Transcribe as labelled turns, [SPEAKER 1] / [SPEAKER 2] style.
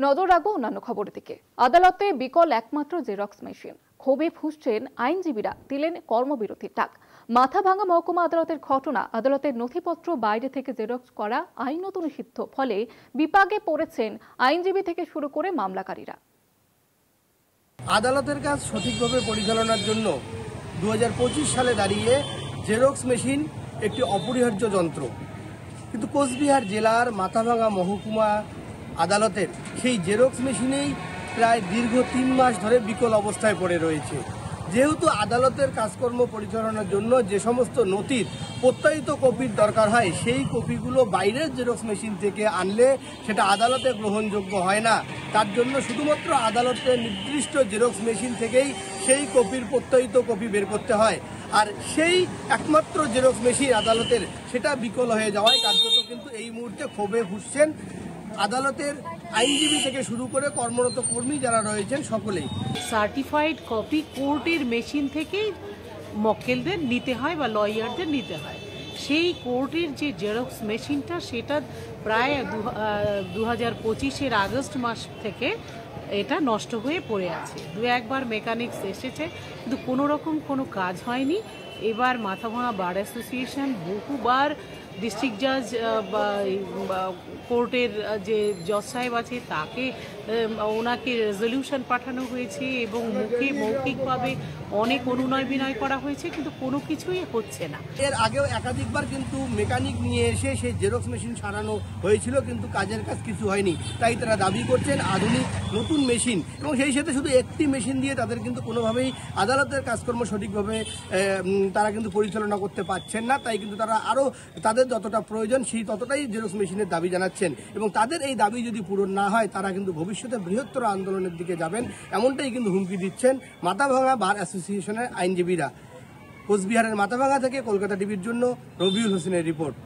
[SPEAKER 1] নজর রাখবো অন্যান্য খবরের দিকে। আদালতে বিকল একমাত্র জেরক্স মেশিন, ক্ষোভে ফুঁসছেন আইনজীবীরা, দিলেন কর্মবিরতির ডাক। মাথাভাঙা মহকুমা আদালতের ঘটনা, আদালতের নথিপত্র বাইরে থেকে জেরক্স করা আইনত নিষিদ্ধ, ফলে বিপাকে পড়েছেন আইনজীবী থেকে শুরু করে মামলাকারীরা।
[SPEAKER 2] আদালতের কাজ সঠিকভাবে পরিচালনার জন্য 2025 সালে দাঁড়িয়ে জেরক্স মেশিন একটি অপরিহার্য যন্ত্র, কিন্তু কোচবিহার জেলার মাথাভাঙা মহকুমা আদালতের সেই জেরক্স মেশিনেই প্রায় দীর্ঘ 3 মাস ধরে বিকল অবস্থায় পড়ে রয়েছে। যেহেতু আদালতের কাজকর্ম পরিচালনার জন্য যে সমস্ত নথির প্রত্যায়িত কপির দরকার হয়, সেই কপিগুলো বাইরের জেরক্স মেশিন থেকে আনলে সেটা আদালতে গ্রহণযোগ্য হয় না। তার জন্য শুধুমাত্র আদালতের নির্দিষ্ট জেরক্স মেশিন থেকেই সেই কপির প্রত্যায়িত কপি বের করতে হয়। আর সেই একমাত্র জেরক্স মেশিন আদালতের সেটা বিকল হয়ে যাওয়ায় কার্যত কিন্তু এই মুহূর্তে ক্ষোভে ফুঁসছেন আদালতের আইনজীবী থেকে শুরু করে কর্মরত কর্মী যারা রয়েছেন সকলেই।
[SPEAKER 3] সার্টিফাইড কপি কোর্টের মেশিন থেকেই মক্কেলদের নিতে হয় বা লয়ারদের নিতে হয়। সেই কোর্টের যে জেরক্স মেশিনটা সেটা প্রায় 2025-এর আগস্ট মাস থেকে এটা নষ্ট হয়ে পড়ে আছে। একবার মেকানিক্স এসেছে, কিন্তু কোনো রকম কোনো কাজ হয়নি। এবার মাথাভাঙা বার অ্যাসোসিয়েশন বহুবার ডিস্ট্রিক্ট জাজ বা কোর্টের যে জজ সাহেব আছে তাকে ওনাকে রেজলিউশন পাঠানো হয়েছে এবং মৌখিকভাবে অনেক অনুনয় বিনয় করা হয়েছে, কিন্তু কোনো কিছুই হচ্ছে না।
[SPEAKER 2] এর আগেও একাধিকবার কিন্তু মেকানিক নিয়ে এসে সেই জেরক্স মেশিন সারানো হয়েছিল, কিন্তু কাজের কাজ কিছু হয়নি। তাই তারা দাবি করছেন আধুনিক নতুন মেশিন, এবং সেই সাথে শুধু একটি মেশিন দিয়ে তাদের কিন্তু কোনোভাবেই আদালতের কাজকর্ম সঠিকভাবে তারা কিন্তু পরিচালনা করতে পারছেন না। তাই কিন্তু তারা আরও তাদের যতটা প্রয়োজন সেই ততটাই জেরক্স মেশিনের দাবি জানাচ্ছেন, এবং তাদের এই দাবি যদি পূরণ না হয় তারা কিন্তু ভবিষ্যতে বৃহত্তর আন্দোলনের দিকে যাবেন, এমনটাই কিন্তু হুমকি দিচ্ছেন মাথাভাঙা বার অ্যাসোসিয়েশনের আইনজীবীরা। কোচবিহারের মাথাভাঙা থেকে কলকাতা টিভির জন্য রবিউল হোসেনের রিপোর্ট।